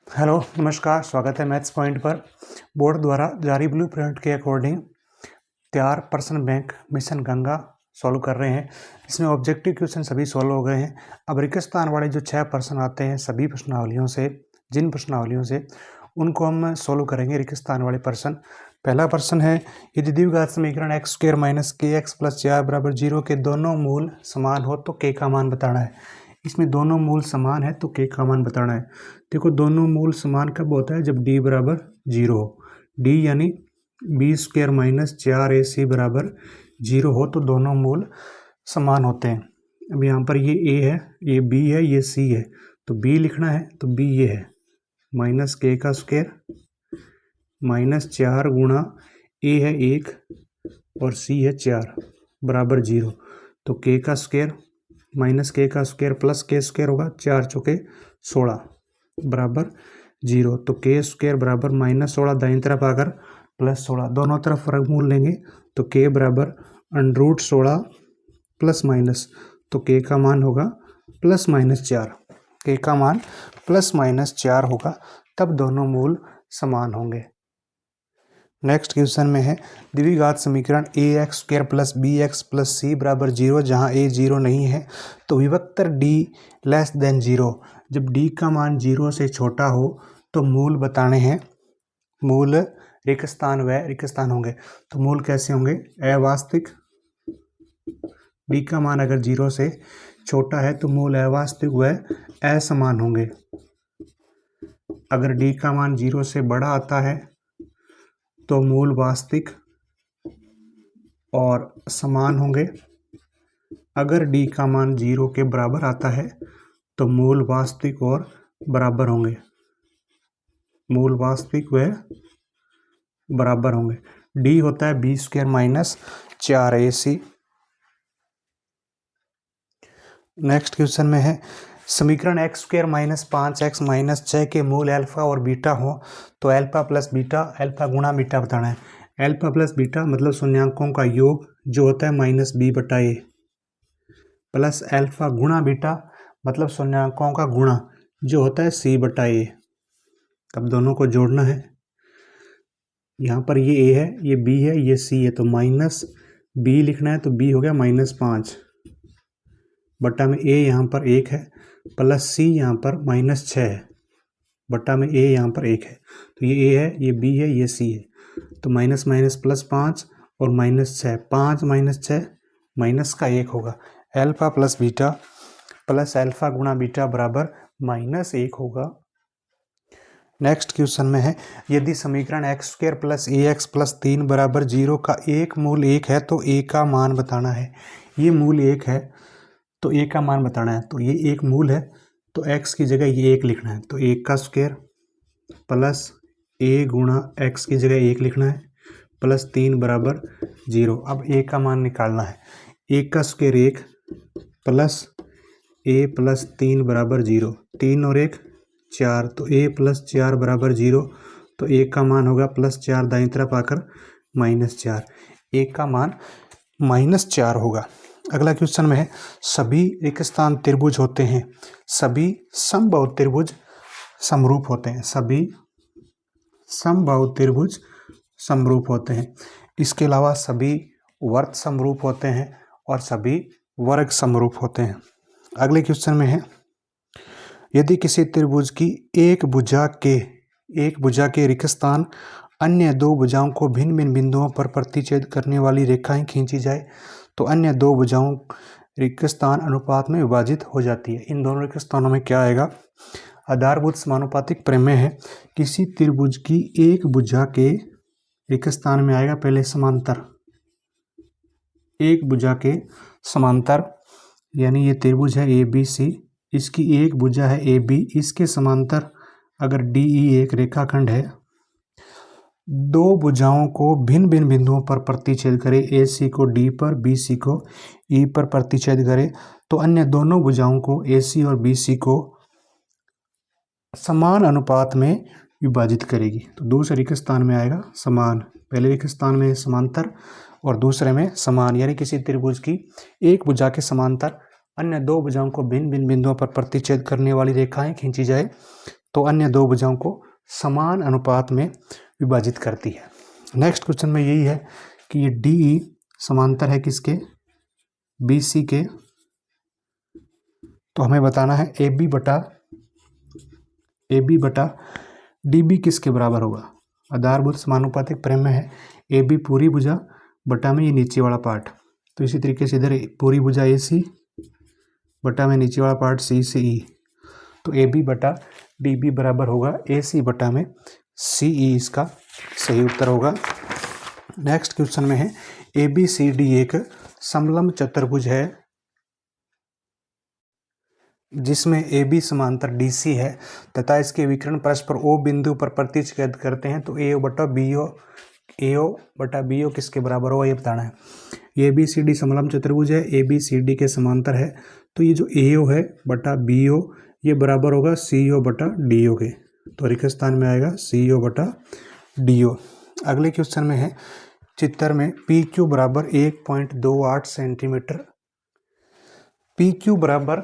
Hello नमस्कार, स्वागत है मैथ्स पॉइंट पर। बोर्ड द्वारा जारी ब्लूप्रिंट के अकॉर्डिंग तैयार person bank mission Ganga solve कर रहे हैं। इसमें ऑब्जेक्टिव क्वेश्चन सभी सॉल्व हो गए हैं। अब रेगिस्तान वाले जो 6 प्रश्न आते हैं सभी प्रश्नावलियों से, जिन प्रश्नावलियों से उनको हम सॉल्व करेंगे। रेगिस्तान वाले प्रश्न, पहला प्रश्न है यदि द्विघात समीकरण एक्स स्क्वायर माइनस के एक्स प्लस 4 बराबर 0 के दोनों मूल समान हो तो के का मान बताना है। इसमें दोनों मूल समान है तो के का मान बताना है। देखो, दोनों मूल समान कब होता है? जब डी बराबर 0 हो। डी यानी बी स्क्वायर माइनस 4ac बराबर 0 हो तो दोनों मूल समान होते हैं। अब यहाँ पर ये a है, ये b है, ये c है, तो b लिखना है तो b ये है माइनस के का स्क्वायर माइनस 4 गुणा a है 1 और c है 4 बराबर 0, तो के का स्क्वायर माइनस के का स्क्वायर प्लस के स्क्वायर होगा, 4 चौके 16 बराबर 0, तो के स्क्वायर बराबर माइनस 16 दाईं तरफ आकर प्लस 16, दोनों तरफ वर्गमूल लेंगे तो के बराबर अंडरूट 16 प्लस माइनस, तो के का मान होगा प्लस माइनस 4। के का मान प्लस माइनस 4 होगा, तब दोनों मूल समान होंगे। नेक्स्ट क्वेश्चन में है द्विघात समीकरण a x square plus b x plus c बराबर 0 जहाँ ए 0 नहीं है तो विभक्तर डी लेस देन 0। जब डी का मान 0 से छोटा हो तो मूल बताने हैं। मूल रिक्तस्थान व रिक्तस्थान होंगे, तो मूल कैसे होंगे? अवास्तविक। डी का मान अगर 0 से छोटा है तो मूल अवास्तविक व असमान होंगे। अगर डी का मान 0 से बड़ा आता है तो मूल वास्तविक और समान होंगे। अगर डी का मान 0 के बराबर आता है तो मूल वास्तविक और बराबर होंगे। मूल वास्तविक व बराबर होंगे। डी होता है B square minus 4ac। Next question में है समीकरण x square minus 5x minus 6 के मूल अल्फा और बीटा हो तो अल्फा प्लस बीटा, अल्फा गुणा बीटा बताना है। अल्फा प्लस बीटा मतलब शून्यांकों का योग जो होता है माइनस बी बटा ए, प्लस अल्फा गुणा बीटा मतलब शून्यांकों का गुणा जो होता है सी बटा ए। अब दोनों को जोड़ना है। यहाँ पर ये ए है, ये बी है, ये सी है, तो माइनस बी लिखना है तो बी हो गया माइनस 5 बटा में ए यहाँ पर 1 है, प्लस सी यहाँ पर माइनस 6 है, बटा में ए यहाँ पर 1 है, तो ये ए है, ये बी है, ये सी है, तो माइनस माइनस प्लस 5 और माइनस 6, 5 माइनस 6 माइनस का 1 होगा। Alpha plus beta plus alpha गुणा बीटा बराबर माइनस 1 होगा। नेक्स्ट क्वेश्चन में है यदि समीकरण एक्स स्क्वायर प्लस ए एक्स प्लस 3 बराबर 0 का एक मूल 1 है तो ए का मान बताना है। ये मूल 1 है तो ए का मान बताना है, तो ये एक मूल है तो x की जगह ये 1 लिखना है, तो 1 का स्क्वायर प्लस ए गुणा x की जगह 1 लिखना है प्लस 3 बराबर 0। अब ए का मान निकालना है। 1 का स्क्वायर 1 प्लस ए प्लस 3 बराबर 0, 3 और 1 4, तो ए प्लस 4 बराबर 0, तो ए का मान होगा प्लस 4 दाईं तरफ आकर माइनस 4, ए का मान माइनस 4 होगा। अगला क्वेश्चन में है सभी रेगिस्तान त्रिभुज होते हैं, सभी समबाहु त्रिभुज समरूप होते हैं, सभी समबाहु त्रिभुज समरूप होते हैं। इसके अलावा सभी वर्त समरूप होते हैं और सभी वर्ग समरूप होते हैं। अगले क्वेश्चन में है यदि किसी त्रिभुज की एक भुजा के रेगिस्तान अन्य दो भुजाओं को भिन्न भिन्न बिंदुओं पर प्रतिच्छेद करने वाली रेखाएं खींची जाए तो अन्य दो भुजाओं रेगिस्तान अनुपात में विभाजित हो जाती है। इन दोनों रेगिस्तानों में क्या आएगा? आधारभूत समानुपातिक प्रमेय है। किसी त्रिभुज की एक भुजा के रेगिस्तान में आएगा पहले समांतर, एक भुजा के समांतर, यानी ये त्रिभुज है ए बी सी, इसकी एक भुजा है ए बी, इसके समांतर अगर डी ई एक रेखाखंड है, दो भुजाओं को भिन्न भिन्न बिंदुओं पर प्रतिच्छेद करे, ए सी को डी पर, बी सी को ई पर प्रतिच्छेद करे तो अन्य दोनों भुजाओं को ए सी और बी सी को समान अनुपात में विभाजित करेगी। तो दूसरे रेगिस्तान में आएगा समान, पहले रेगिस्तान में समांतर और दूसरे में समान, यानी किसी त्रिभुज की एक भुजा के समांतर अन्य दो भुजाओं को भिन्न भिन्न बिंदुओं पर प्रतिच्छेद करने वाली रेखाएं खींची जाए तो अन्य दो भुजाओं को समान अनुपात में विभाजित करती है। नेक्स्ट क्वेश्चन में यही है कि ये डी समांतर है किसके, बी सी के, तो हमें बताना है ए बी बटा डी बी किसके बराबर होगा। आधारभूत समानुपातिक प्रमेय है, ए बी पूरी भुजा बटा में ये नीचे वाला पार्ट, तो इसी तरीके से इधर पूरी भुजा ए सी बटा में नीचे वाला पार्ट सी से ई, तो ए बी बटा डी बी बराबर होगा ए सी बटा में सी ई, इसका सही उत्तर होगा। नेक्स्ट क्वेश्चन में है ए बी सी डी एक समलंब चतुर्भुज है जिसमें ए बी समांतर डी सी है तथा इसके विकर्ण परस्पर ओ बिंदु पर प्रतिच्छेद करते हैं, तो ए ओ बटा बी ओ किसके बराबर होगा ये बताना है। ए बी सी डी समलंब चतुर्भुज है, ए बी सी डी के समांतर है, तो ये जो ए ओ है बटा बी ओ ये बराबर होगा सी ओ बटा डी ओ के, तो रिक्त स्थान में आएगा सी ओ बटा डी ओ। अगले क्वेश्चन में है चित्र में पी क्यू बराबर 1.28 सेंटीमीटर, पी क्यू बराबर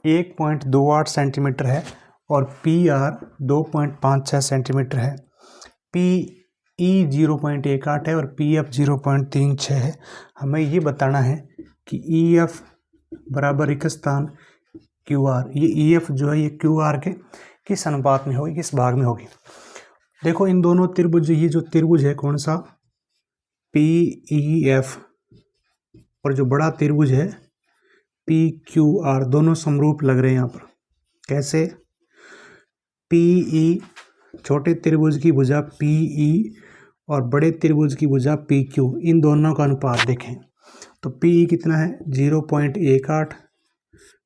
1.28 सेंटीमीटर है और पी आर 2.56 सेंटीमीटर है, पी ई 0.18 है और पी एफ 0.36 है। हमें ये बताना है कि ई एफ बराबर रिक्त स्थान क्यू आर, ये ई एफ जो है ये क्यू आर के किस अनुपात में होगी, किस भाग में होगी। देखो इन दोनों त्रिभुज, ये जो त्रिभुज है कौन सा, पी ई एफ, और जो बड़ा त्रिभुज है पी क्यू आर, दोनों समरूप लग रहे हैं यहाँ पर। कैसे, पी ई छोटे त्रिभुज की भुजा पी ई और बड़े त्रिभुज की भुजा पी क्यू, इन दोनों का अनुपात देखें तो पी ई कितना है 0.18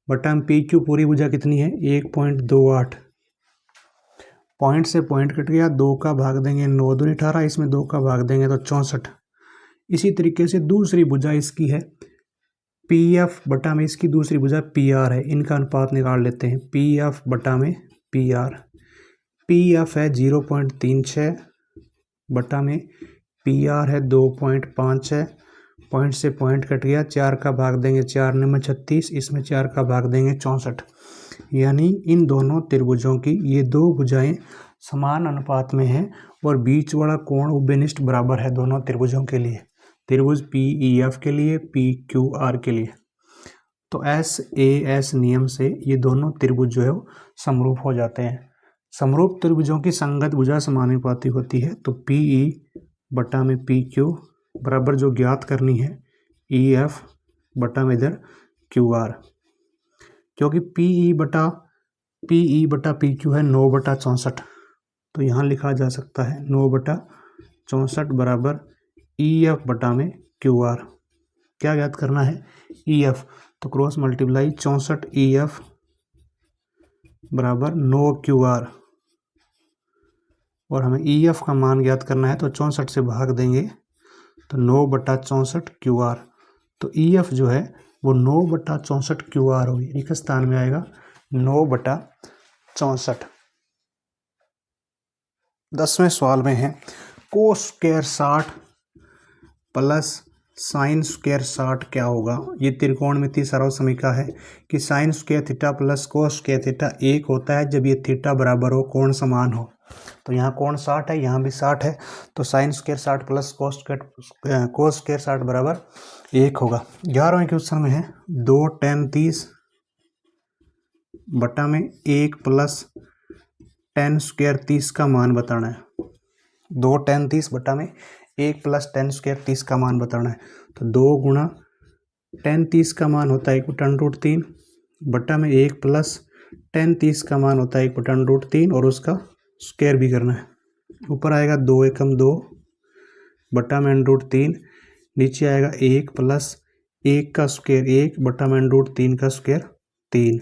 बटा पी क्यू पूरी भुजा कितनी है 1.28, पॉइंट से पॉइंट कट गया, 2 का भाग देंगे 9 दूनी 18, इसमें 2 का भाग देंगे तो 64। इसी तरीके से दूसरी भुजा इसकी है पी एफ बटा में इसकी दूसरी भुजा पी आर है, इनका अनुपात निकाल लेते हैं। पी एफ बटा में पी आर, पी एफ है 0.36 बटा में पी आर है 2.56, पॉइंट से पॉइंट कट गया, 4 का भाग देंगे 4 में 36, इसमें 4 का भाग देंगे 64। यानी इन दोनों त्रिभुजों की ये दो भुजाएं समान अनुपात में हैं और बीच वाला कोण उभयनिष्ठ बराबर है दोनों त्रिभुजों के लिए, त्रिभुज पी ई एफ के लिए, पी क्यू आर के लिए। तो एस ए एस नियम से ये दोनों त्रिभुज जो है वो समरूप हो जाते हैं। समरूप त्रिभुजों की संगत भुजा समानुपाती होती है, तो पी ई बटा में पी क्यू बराबर जो ज्ञात करनी है ई एफ बटा में इधर क्यू आर, क्योंकि पी ई बटा पी क्यू है 9/64, तो यहाँ लिखा जा सकता है 9/64 बराबर ई एफ बटा में क्यू आर। क्या ज्ञात करना है ई एफ, तो क्रॉस मल्टीप्लाई 64 ई एफ बराबर 9 क्यू आर, और हमें ई एफ का मान ज्ञात करना है तो 64 से भाग देंगे तो 9/64 क्यू आर, तो ई एफ जो है वो 9/64 क्यू आर होगी, रिक्त स्थान में आएगा 9/64। 10वें सवाल में है cos square 60 plus sine square 60 क्या होगा। ये त्रिकोणमितीय सरल समीकरण है कि sine square theta plus cos square theta 1 होता है जब ये थीटा बराबर हो, कोण समान हो। तो यहाँ कोण 60 है, यहाँ भी 60 है, तो sine square 60 plus cos square 60 बराबर 1 होगा। 11वें क्वेश्चन में है 2 tan 30 बटा में 1 प्लस tan स्क्वायर 30 का मान बताना है। 2 tan 30 बटा में 1 प्लस tan स्क्वायर 30 का मान बताना है, तो 2 गुणा tan 30 का मान होता है 1/√3 बटा में 1 प्लस tan 30 का मान होता है 1/√3 और उसका स्क्वायर भी करना है। ऊपर आएगा 2 एकम 2 बटा में √3, नीचे आएगा 1 प्लस 1 का स्क्वायर 1 बटा में √3 का स्क्वायर 3,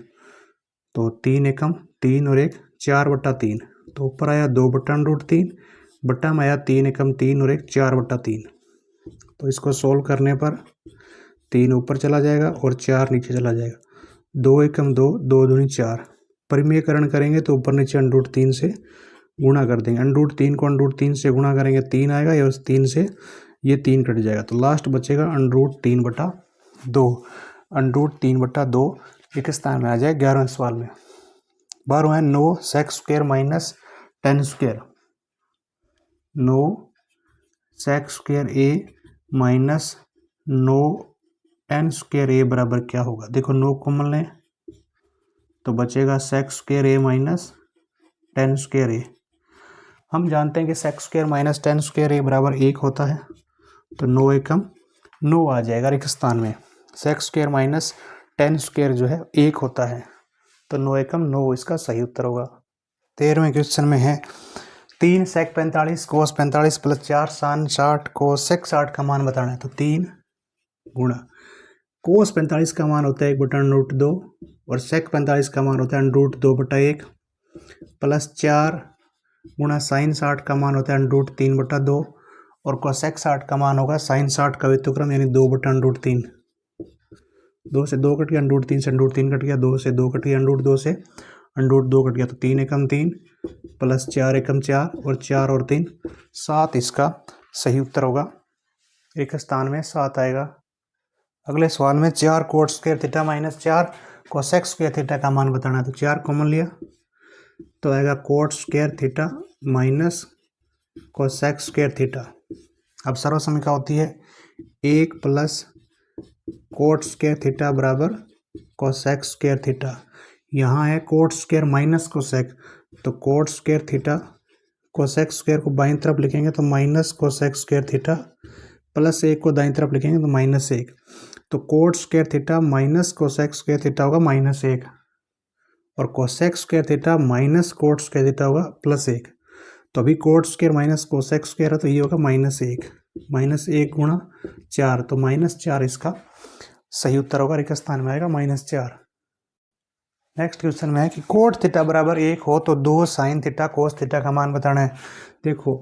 तो 3 एकम 3 और 1 4/3, तो ऊपर आया 2/√3 बटा में आया 3 एकम 3 और 1 4/3, तो इसको सोल्व करने पर 3 ऊपर चला जाएगा और 4 नीचे चला जाएगा। 2 एकम 2, 2 दूनी 4, परिमेयकरण करेंगे तो ऊपर नीचे √3 से गुणा कर देंगे, √3 को √3 से गुणा करेंगे 3 आएगा, या उस 3 से ये 3 कट जाएगा, तो लास्ट बचेगा √3/2, √3/2 एक स्थान में आ जाए 11वें सवाल में। बारह है 9 sec square minus 10 square, 9 sec square a minus 9 10 square a बराबर क्या होगा। देखो 9 कॉमन लें तो बचेगा sec square a minus 10 square a. हम जानते हैं कि sec square minus 10 square a बराबर 1 होता है, तो 9 एकम 9 आ जाएगा रिक्त स्थान में। सेक स्क्वायर माइनस 10 स्क्वायर जो है 1 होता है, तो 9 एकम 9 इसका सही उत्तर होगा। 13वें क्वेश्चन में है 3 सेक 45 कोस 45 प्लस 4 साइन 60 कोस सेक 60 का मान बताना है। तो 3 गुणा कोस 45 का मान होता है 1/√2 और सेक 45 का मान होता है √2/1 प्लस 4 गुणा साइन 60 का मान होता है √3/2 और कोसेक 60 का मान होगा साइन 60 का व्युत्क्रम यानी 2/√3। 2 से 2 कट गया, √3 से √3 कट गया, 2 से 2 कट गया, √2 से √2 कट गया, तो 3 एकम 3 प्लस 4 एकम 4 और 4 और 3 7 इसका सही उत्तर होगा। एक स्थान में 7 आएगा। अगले सवाल में 4 coat square theta minus 4 cosec square theta का मान बताना है। तो 4 कॉमन लिया तो आएगा coat square theta minus cosec square theta. अब सर्वसमीका होती है 1 प्लस कोट स्क्वायर थीटा बराबर कोसेक स्क्वायर थीटा। यहाँ है कोट स्क्वायर माइनस कोसेक, तो coat square theta cosec square को बाईं तरफ लिखेंगे तो minus cosec square theta plus 1 को दाईं तरफ लिखेंगे तो -1, तो coat square theta minus cosec square theta होगा -1 और cosec square theta minus cot square theta होगा +1। तो अभी coat square minus cosec square है तो ये होगा -1 गुणा 4, तो -4 इसका सही उत्तर होगा। रिक्त स्थान में आएगा -4। नेक्स्ट क्वेश्चन में है कि कोट थीटा बराबर 1 हो तो 2 साइन थीटा कोस थीटा का मान बताना है। देखो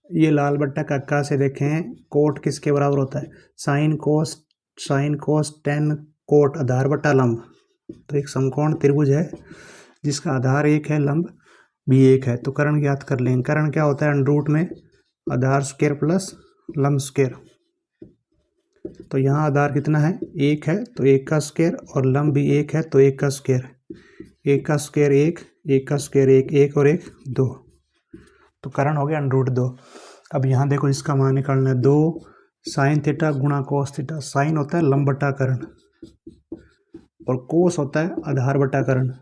ये लाल बट्टा कक्का से देखें कोट किसके बराबर होता है, साइन कोस टेन कोट आधार बट्टा लंब। तो एक समकोण त्रिभुज है जिसका आधार 1 है, लंब भी 1 है, तो कर्ण ज्ञात कर लेंगे। कर्ण क्या होता है, रूट में आधार स्क्वायर प्लस लंब स्क्वायर। तो यहाँ आधार कितना है 1 है तो 1 का स्क्वायर और लंब भी 1 है तो 1 का स्क्वायर, 1 का स्क्वायर 1, 1 का स्क्वायर 1, 1 और 1 2, तो कर्ण हो गया √2। अब यहाँ देखो इसका मान निकालना है 2 साइन थीटा गुणा कोस थीटा। साइन होता है लंब बटा कर्ण और कोस होता है आधार बटा कर्ण।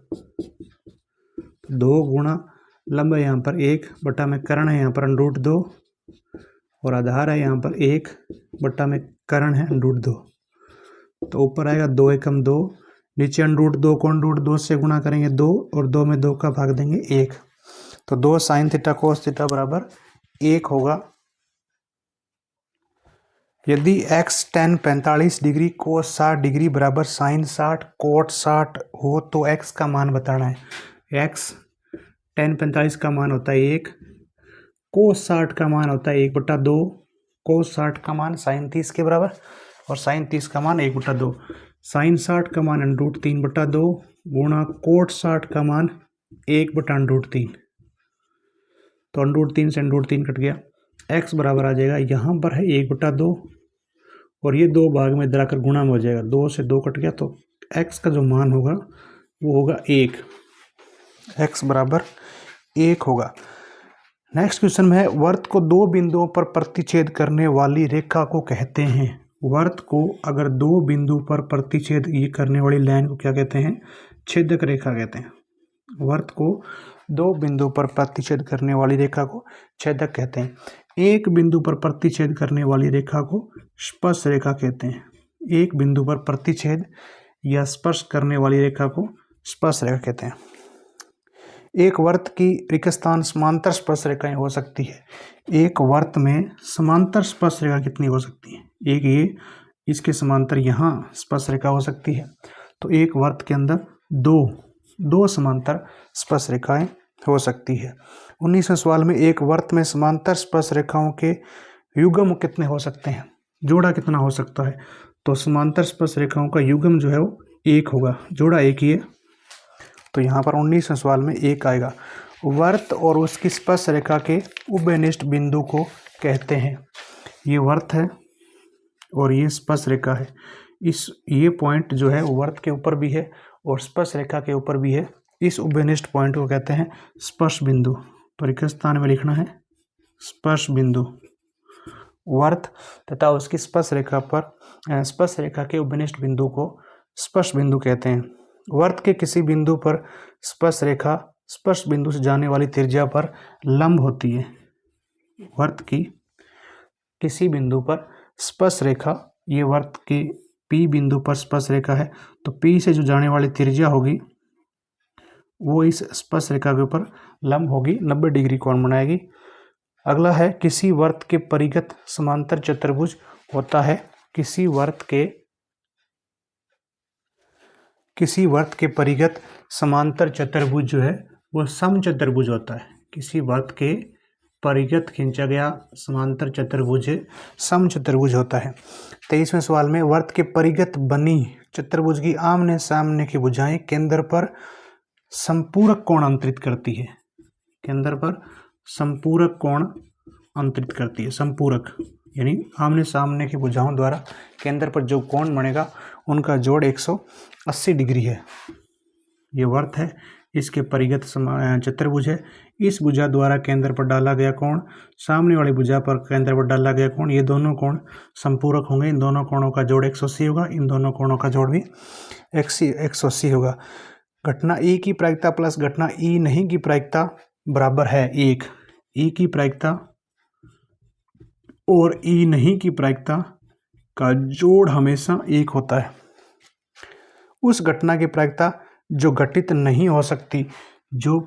2 गुणा लंब है यहाँ पर 1 बटा में कर्ण है यहाँ पर √2 और आधार है यहाँ पर 1 बटा में कर्ण है √2, तो ऊपर आएगा 2 एकम 2, नीचे √2 को √2 से गुणा करेंगे 2 और 2 में 2 का भाग देंगे 1, तो 2 साइन थीटा कोस थीटा बराबर 1 होगा। यदि x tan 45 डिग्री कोस 60 डिग्री बराबर साइन 60 कोट 60 हो तो x का मान बताना है। x tan 45 का मान होता है 1, कोस 60 का मान होता है 1/2, कोस 60 का मान साइन 30 के बराबर और साइन 30 का मान 1/2, साइन 60 का मान √3/2 गुणा कोट 60 का मान 1/√3, तो √3 से √3 कट गया, x बराबर आ जाएगा यहाँ पर है 1/2 और ये 2 भाग में इधर आकर गुणा में हो जाएगा, 2 से 2 कट गया, तो x का जो मान होगा वो होगा 1, x बराबर 1 होगा। नेक्स्ट क्वेश्चन में है वर्त को 2 बिंदुओं पर प्रतिच्छेद करने वाली रेखा को कहते हैं। वर्त को अगर 2 बिंदु पर प्रतिच्छेद ये करने वाली लाइन को क्या कहते हैं, छेदक रेखा कहते हैं। वर्त को 2 बिंदु पर प्रतिच्छेद करने वाली रेखा को छेदक कहते हैं। एक बिंदु पर प्रतिच्छेद करने वाली रेखा को स्पर्श रेखा कहते हैं। एक बिंदु पर प्रतिच्छेद या स्पर्श करने वाली रेखा को स्पर्श रेखा कहते हैं। एक वर्त की रिक्त स्थान समांतर स्पर्श रेखाएं हो सकती है। एक वर्त में समांतर स्पर्श रेखा कितनी हो सकती है, एक ये इसके समांतर यहाँ स्पर्श रेखा हो सकती है, तो एक वर्त के अंदर दो समांतर स्पर्श रेखाएं हो सकती है। 19वें सवाल में एक वर्त में समांतर स्पर्श रेखाओं के युग्म कितने हो सकते हैं, जोड़ा कितना हो सकता है, तो समांतर स्पर्श रेखाओं का युग्म जो है वो 1 होगा, जोड़ा 1 ही है, तो यहाँ पर 19वें सवाल में 1 आएगा। वर्त और उसकी स्पर्श रेखा के उभयनिष्ठ बिंदु को कहते हैं। ये वर्त है और ये स्पर्श रेखा है, ये पॉइंट जो है वर्त के ऊपर भी है और स्पर्श रेखा के ऊपर भी है, इस उभयनिष्ठ पॉइंट को कहते हैं स्पर्श बिंदु। तो रिक्त स्थान में लिखना है स्पर्श बिंदु। वर्त तथा उसकी स्पर्श रेखा के उभयनिष्ठ बिंदु को स्पर्श बिंदु कहते हैं। वर्त के किसी बिंदु पर स्पर्श रेखा स्पर्श बिंदु से जाने वाली त्रिज्या पर लंब होती है। वर्त की किसी बिंदु पर स्पर्श रेखा, ये वर्त की P बिंदु पर स्पर्श रेखा है, तो P से जो जाने वाली त्रिज्या होगी वो इस स्पर्श रेखा के ऊपर लंब होगी, 90 डिग्री कोण बनाएगी। अगला है किसी वर्त के परिगत समांतर चतुर्भुज होता है। किसी वर्त के परिगत समांतर चतुर्भुज जो है वो समचतुर्भुज होता है। किसी वर्त के परिगत खींचा गया समांतर चतुर्भुज समचतुर्भुज होता है। 23वें सवाल में वर्त के परिगत बनी चतुर्भुज की आमने सामने की भुजाएं केंद्र पर संपूरक कोण अंतरित करती है। केंद्र पर संपूरक कोण अंतरित करती है। संपूरक यानी आमने सामने की भुजाओं द्वारा केंद्र पर जो कोण बनेगा उनका जोड़ 180 डिग्री है। ये वर्त है, इसके परिगत चतुर्भुज है। इस भुजा द्वारा केंद्र पर डाला गया कोण सामने वाली भुजा पर केंद्र पर डाला गया कोण, ये दोनों कोण संपूरक होंगे। इन दोनों कोणों का जोड़ 180 होगा, इन दोनों कोणों का जोड़ भी 180 होगा। घटना E की प्रायिकता प्लस घटना E नहीं की प्रायिकता बराबर है 1। E की प्रायिकता और E नहीं की प्रायिकता का जोड़ हमेशा 1 होता है। उस घटना की प्रायिकता जो घटित नहीं हो सकती, जो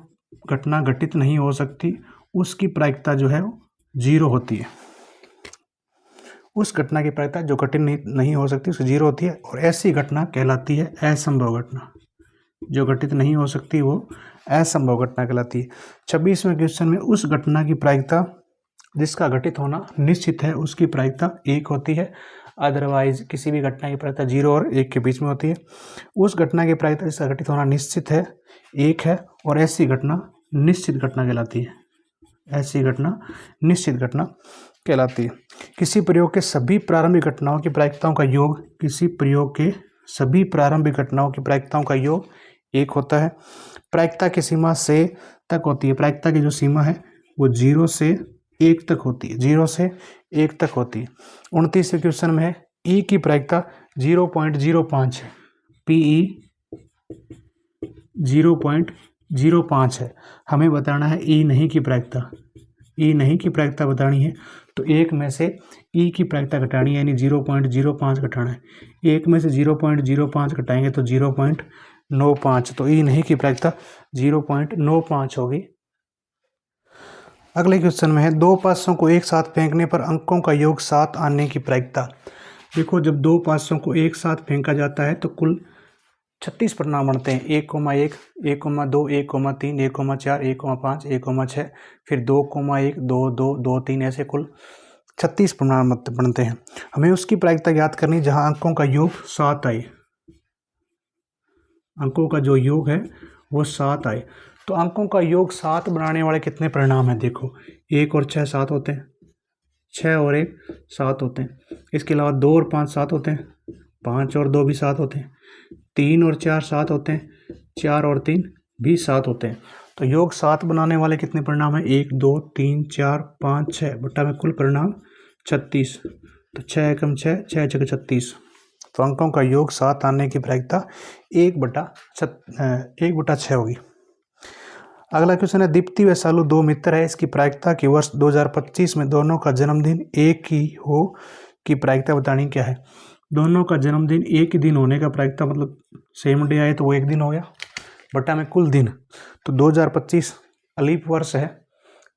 घटना घटित नहीं हो सकती उसकी प्रायिकता जो है 0 होती है। उस घटना की प्रायिकता जो घटित नहीं हो सकती उसकी 0 होती है, और ऐसी घटना कहलाती है असंभव घटना। जो घटित नहीं हो सकती वो असंभव घटना कहलाती है। 26वें क्वेश्चन में उस घटना की प्रायिकता जिसका घटित होना निश्चित है उसकी प्रायिकता 1 होती है, अदरवाइज किसी भी घटना की प्रायिकता 0 और 1 के बीच में होती है। उस घटना की प्रायिकता जिसका घटित होना निश्चित है 1 है, और ऐसी घटना निश्चित घटना कहलाती है। ऐसी घटना निश्चित घटना कहलाती है। किसी प्रयोग के सभी प्रारंभिक घटनाओं की प्रायिकताओं का योग, किसी प्रयोग के सभी प्रारंभिक घटनाओं की प्रायिकताओं का योग 1 होता है। प्रायिकता की सीमा से तक होती है। प्रायिकता की जो सीमा है वो 0 से 1 तक होती है। 0 से 1 तक होती है। 29वें क्वेश्चन में है E की प्रायिकता 0.05 है। PE 0.05 है। हमें बताना है E नहीं की प्रायिकता। E नहीं की प्रायिकता बतानी है तो 1 में से E की प्रायिकता घटानी है, यानी 0.05 घटाना है। 1 में से 0.05 घटाएंगे तो 0.95, तो E नहीं की प्रायिकता 0.95 होगी। अगले क्वेश्चन में है दो पासों को एक साथ फेंकने पर अंकों का योग 7 आने की प्रायिकता। देखो, जब दो पासों को एक साथ फेंका जाता है तो कुल 36 परिणाम बनते हैं। 1,1, 1,2, 1,3, 1,4, 1,5, 1,6, फिर 2,1, 2, 2, 2, 3, ऐसे कुल 36 परिणाम बनते हैं। हमें उसकी प्रायिकता ज्ञात करनी जहां अंकों का योग 7 आए। अंकों का जो योग है वो 7 आए। तो अंकों का योग 7 बनाने वाले कितने परिणाम हैं? देखो, 1 और 6 7 होते हैं, 6 और 1 7 होते हैं। इसके अलावा 2 और 5 7 होते हैं, 5 और 2 भी 7 होते हैं, 3 और 4 7 होते हैं, 4 और 3 भी 7 होते हैं। तो योग 7 बनाने वाले कितने परिणाम हैं? 1 2 3 4 5 6 बट्टा में कुल परिणाम 36। तो 6 एकम 6, 6 छः 36। तो अंकों का योग 7 आने की प्रायिकता 1/6 होगी। अगला क्वेश्चन है दीप्ति व सालू 2 मित्र है। इसकी प्रायिकता की वर्ष 2025 में दोनों का जन्मदिन एक ही हो की प्रायिकता बतानी क्या है? दोनों का जन्मदिन एक ही दिन होने का प्रायिकता, मतलब सेम डे आए तो वो एक दिन हो गया, बटा में कुल दिन। तो 2025 अलीप वर्ष है,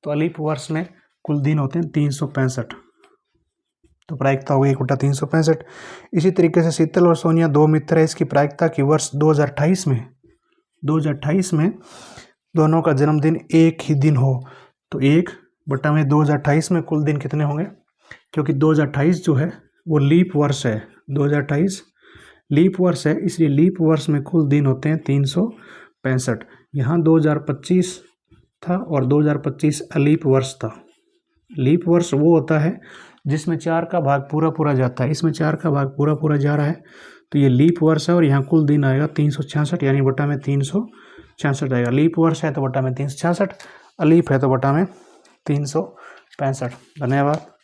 तो अलीप वर्ष में कुल दिन होते हैं 365, तो प्रायिकता हो गई 1/365। इसी तरीके से शीतल और सोनिया 2 मित्र है। इसकी प्रायिकता की वर्ष 2028 में दोनों का जन्मदिन एक ही दिन हो, तो 1/2028 में कुल दिन कितने होंगे? क्योंकि 2028 जो है वो लीप वर्ष है, 2028 लीप वर्ष है, इसलिए लीप वर्ष में कुल दिन होते हैं 365। यहाँ 2025 था और 2025 अलीप वर्ष था। लीप वर्ष वो होता है जिसमें 4 का भाग पूरा जाता है, इसमें 4 का भाग पूरा जा रहा है, तो ये लीप वर्ष है। और यहाँ कुल दिन आएगा 366, यानी बटा में 366 66 आएगा। लीप वर्ष है तो बटा में 366, अलीप है तो बटा में 365। धन्यवाद।